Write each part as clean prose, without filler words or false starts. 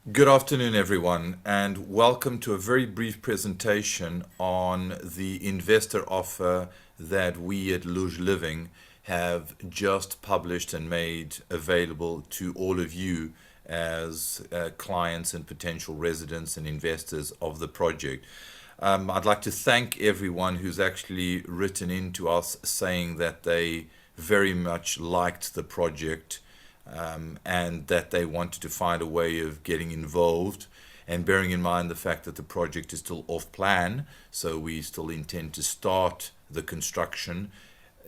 Good afternoon, everyone, and welcome to a very brief presentation on the investor offer that we at Luge Living have just published and made available to all of you as clients and potential residents and investors of the project. I'd like to thank everyone who's actually written in to us saying that they very much liked the project, and that they wanted to find a way of getting involved. And bearing in mind the fact that the project is still off plan, so we still intend to start the construction,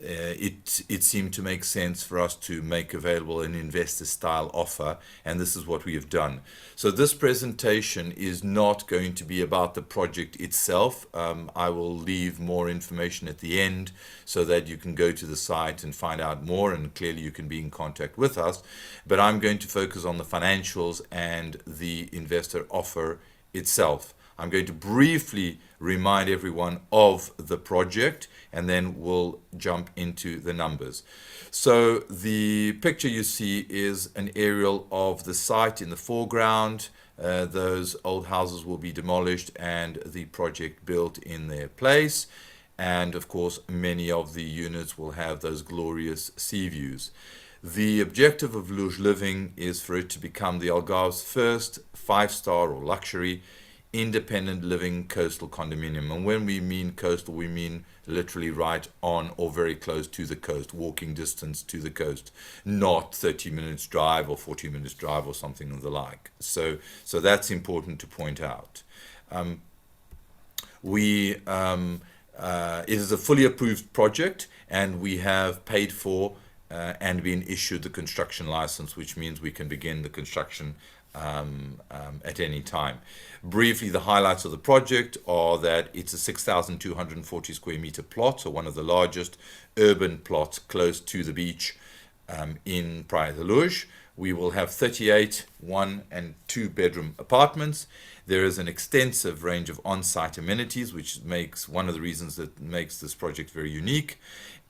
it seemed to make sense for us to make available an investor style offer, and this is what we have done. So this presentation is not going to be about the project itself. I will leave more information at the end so that you can go to the site and find out more, and clearly you can be in contact with us. But I'm going to focus on the financials and the investor offer itself. I'm going to briefly remind everyone of the project, and then we'll jump into the numbers. So the picture you see is an aerial of the site in the foreground. Those old houses will be demolished and the project built in their place. And of course, many of the units will have those glorious sea views. The objective of Luge Living is for it to become the Algarve's first five-star or luxury independent living coastal condominium. And when we mean coastal, we mean literally right on or very close to the coast, walking distance to the coast, not 30 minutes drive or 40 minutes drive or something of the like. So that's important to point out. It is a fully approved project, and we have paid for and been issued the construction license, which means we can begin the construction at any time. Briefly, the highlights of the project are that it's a 6,240 square meter plot, so one of the largest urban plots close to the beach in Praia de Luz. We will have 38 one and two bedroom apartments. There is an extensive range of on-site amenities, which makes one of the reasons that makes this project very unique.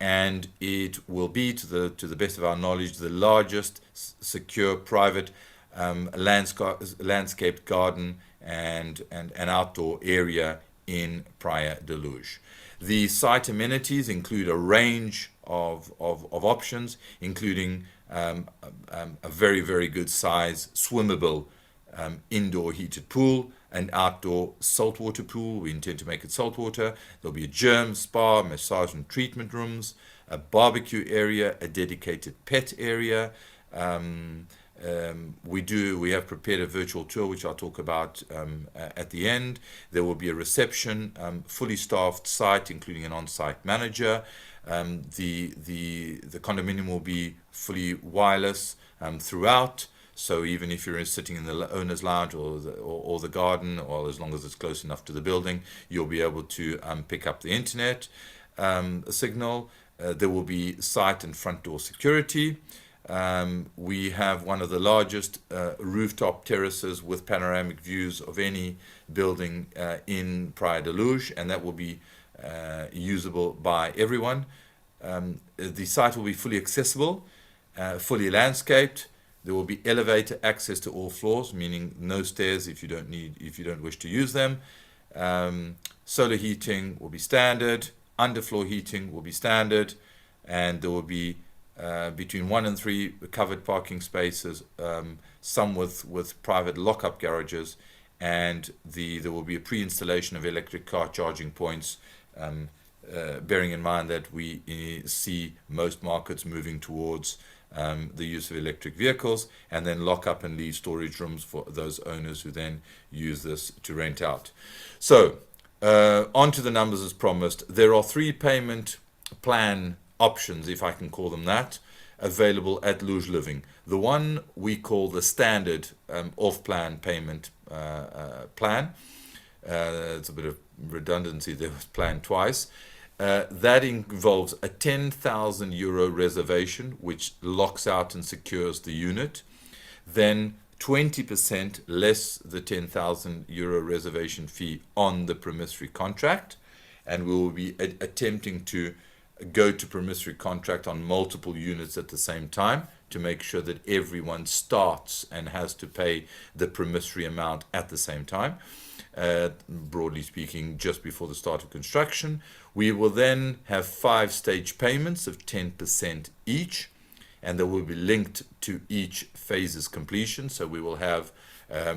And it will be, to the best of our knowledge, the largest secure private landscaped garden and an outdoor area in Praia de Luz. The site amenities include a range of options, including a very, very good size swimmable indoor heated pool, an outdoor saltwater pool. We intend to make it saltwater. There'll be a gym, spa, massage and treatment rooms, a barbecue area, a dedicated pet area. We have prepared a virtual tour, which I'll talk about at the end. There will be a reception, fully staffed site, including an on-site manager. The condominium will be fully wireless throughout. So even if you're sitting in the owner's lounge or the garden, or as long as it's close enough to the building, you'll be able to pick up the internet signal. There will be site and front door security. We have one of the largest rooftop terraces with panoramic views of any building in Praia de Luz, and that will be usable by everyone. The site will be fully accessible, fully landscaped. There will be elevator access to all floors, meaning no stairs if you don't wish to use them. Solar heating will be standard. Underfloor heating will be standard, and there will be between 1 and 3 covered parking spaces, some with private lock-up garages, and there will be a pre-installation of electric car charging points, bearing in mind that we see most markets moving towards the use of electric vehicles, and then lock up and leave storage rooms for those owners who then use this to rent out. So on to the numbers as promised. There are 3 payment plan options, if I can call them that, available at Luge Living. The one we call the standard off-plan payment plan. It's a bit of redundancy, there was planned twice. That involves a 10,000 euro reservation, which locks out and secures the unit. Then 20% less the 10,000 euro reservation fee on the promissory contract. And we will be attempting to go to promissory contract on multiple units at the same time to make sure that everyone starts and has to pay the promissory amount at the same time. Broadly speaking, just before the start of construction. We will then have 5 stage payments of 10% each, and they will be linked to each phase's completion. So we will have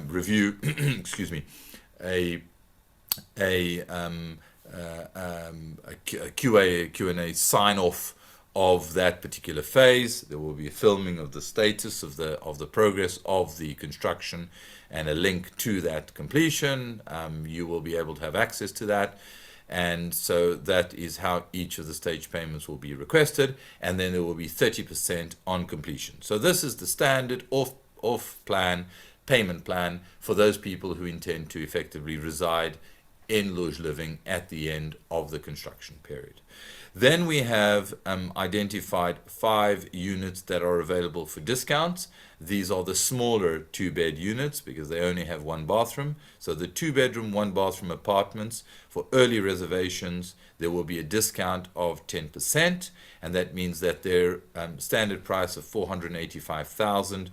review, excuse me, a Q&A sign off of that particular phase. There will be a filming of the status of the progress of the construction and a link to that completion. You will be able to have access to that. And so that is how each of the stage payments will be requested. And then there will be 30% on completion. So this is the standard off-plan payment plan for those people who intend to effectively reside in lodge living at the end of the construction period. Then we have identified 5 units that are available for discounts. These are the smaller 2-bed units because they only have 1 bathroom. So the 2-bedroom, 1-bathroom apartments, for early reservations, there will be a discount of 10%, and that means that their standard price of $485,000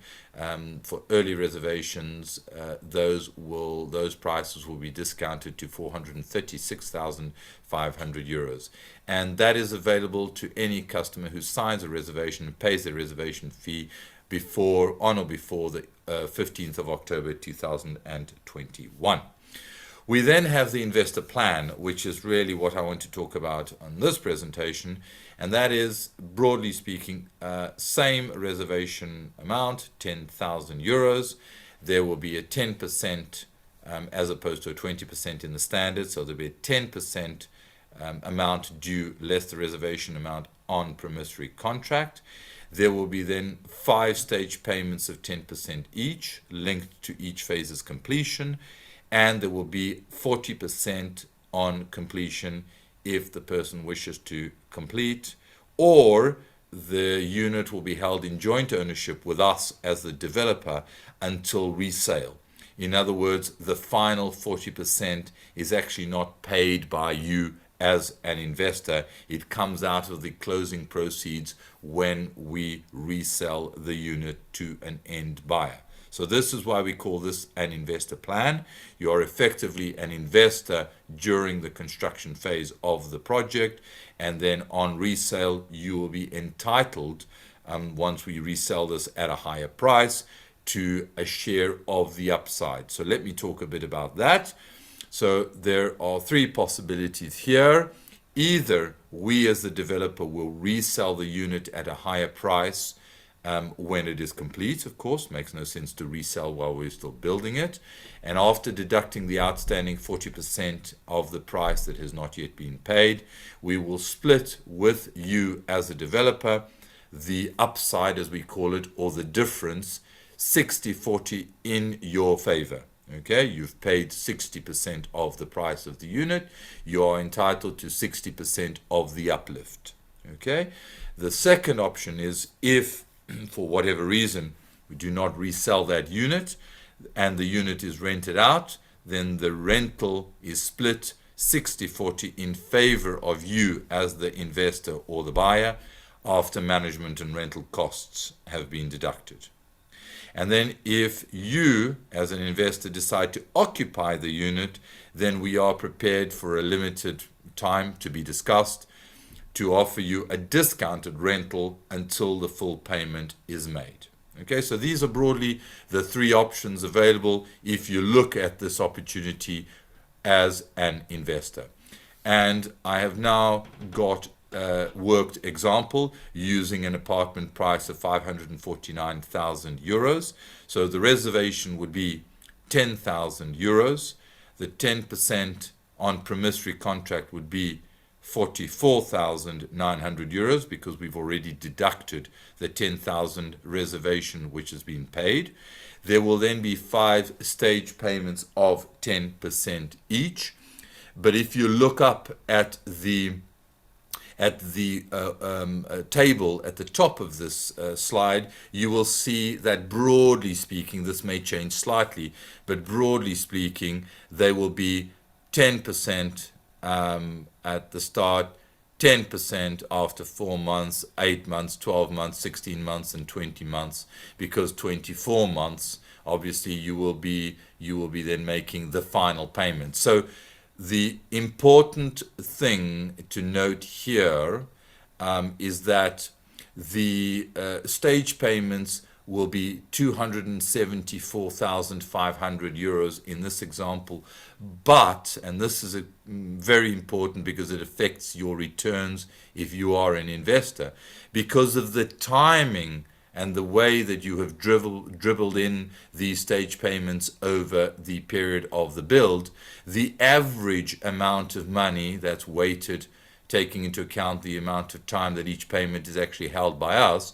for early reservations, those prices will be discounted to €436,500, and that is available to any customer who signs a reservation and pays their reservation fee on or before the 15th of October 2021. We then have the investor plan, which is really what I want to talk about on this presentation, and that is, broadly speaking, same reservation amount, €10,000. There will be a 10% as opposed to a 20% in the standard, so there'll be a 10% amount due less the reservation amount on promissory contract. There will be then 5 stage payments of 10% each, linked to each phase's completion, and there will be 40% on completion if the person wishes to complete, or the unit will be held in joint ownership with us as the developer until resale. In other words, the final 40% is actually not paid by you as an investor. It comes out of the closing proceeds when we resell the unit to an end buyer. So this is why we call this an investor plan. You are effectively an investor during the construction phase of the project, and then on resale you will be entitled, once we resell this at a higher price, to a share of the upside. So let me talk a bit about that. So there are 3 possibilities here. Either we as the developer will resell the unit at a higher price when it is complete. Of course, makes no sense to resell while we're still building it. And after deducting the outstanding 40% of the price that has not yet been paid, we will split with you as a developer the upside, as we call it, or the difference, 60-40 in your favor. Okay, you've paid 60% of the price of the unit. You are entitled to 60% of the uplift. Okay, the second option is if, for whatever reason, we do not resell that unit and the unit is rented out, then the rental is split 60-40 in favor of you as the investor or the buyer after management and rental costs have been deducted. And then if you, as an investor, decide to occupy the unit, then we are prepared for a limited time to be discussed to offer you a discounted rental until the full payment is made. Okay, so these are broadly the 3 options available if you look at this opportunity as an investor. And I have now got worked example using an apartment price of €549,000. So the reservation would be €10,000. The 10% on promissory contract would be €44,900 because we've already deducted the 10,000 reservation which has been paid. There will then be 5 stage payments of 10% each. But if you look up at the table at the top of this slide, you will see that broadly speaking, this may change slightly, but broadly speaking, they will be 10% at the start, 10% after 4 months, 8 months, 12 months, 16 months, and 20 months, because 24 months, obviously you will be then making the final payment. So the important thing to note here is that the stage payments will be 274,500 euros in this example. But, and this is very important because it affects your returns if you are an investor, because of the timing and the way that you have dribbled in these stage payments over the period of the build, the average amount of money that's weighted, taking into account the amount of time that each payment is actually held by us,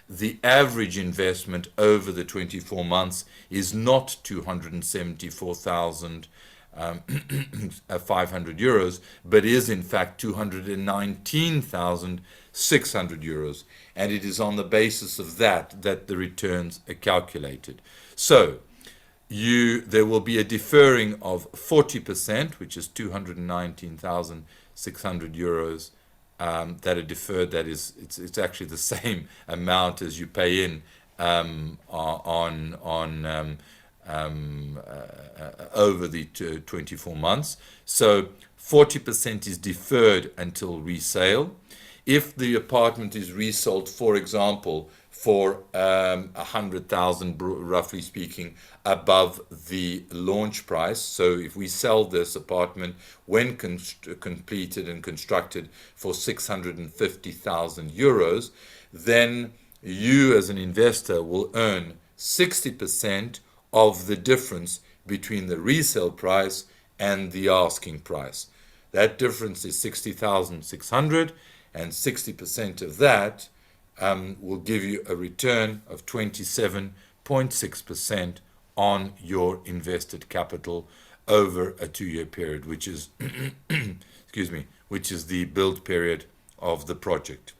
the average investment over the 24 months is not 274,500 euros, but is in fact 219,600 euros. And it is on the basis of that the returns are calculated. So there will be a deferring of 40%, which is 219,600 euros that are deferred. That is, it's actually the same amount as you pay in over the 24 months. So 40% is deferred until resale. If the apartment is resold, for example, for 100,000, roughly speaking, above the launch price. So if we sell this apartment when completed and constructed for 650,000 euros, then you as an investor will earn 60% of the difference between the resale price and the asking price. That difference is 60,600, and 60% of that will give you a return of 27.6% on your invested capital over a 2-year period, which is which is the build period of the project.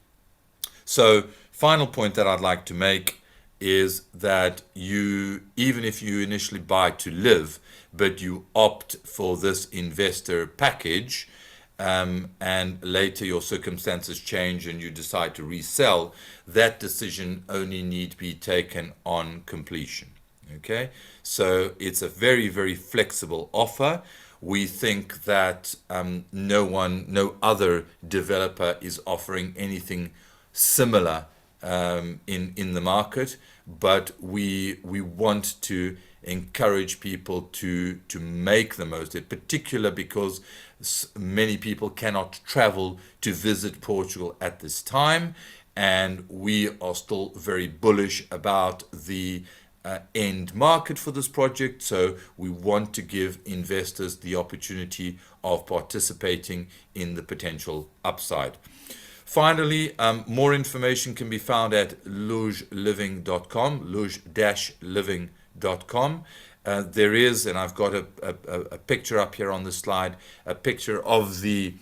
So, final point that I'd like to make is that even if you initially buy to live, but you opt for this investor package, and later your circumstances change and you decide to resell, that decision only need be taken on completion. Okay, so it's a very, very flexible offer. We think that no other developer is offering anything similar in the market, but we want to encourage people to make the most of it, particularly because many people cannot travel to visit Portugal at this time, and we are still very bullish about the end market for this project. So we want to give investors the opportunity of participating in the potential upside. Finally, more information can be found at lugeliving.com, luge-living.com. There is, and I've got a picture up here on the slide, a picture of the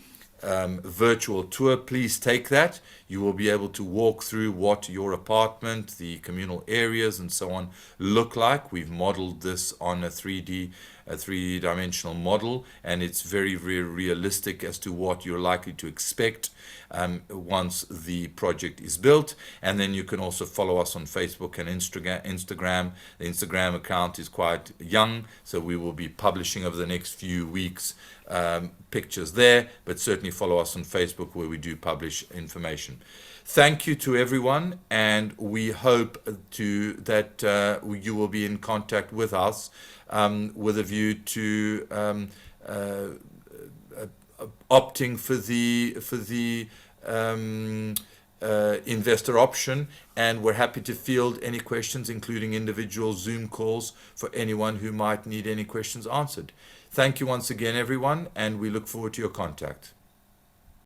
virtual tour. Please take that. You will be able to walk through what your apartment, the communal areas, and so on look like. We've modeled this on a three-dimensional model, and it's very, very realistic as to what you're likely to expect once the project is built. And then you can also follow us on Facebook and Instagram. The Instagram account is quite young, so we will be publishing over the next few weeks pictures there, but certainly follow us on Facebook where we do publish information. Thank you to everyone, and we hope that you will be in contact with us with a view to opting for the investor option, and we're happy to field any questions, including individual Zoom calls for anyone who might need any questions answered. Thank you once again, everyone, and we look forward to your contact.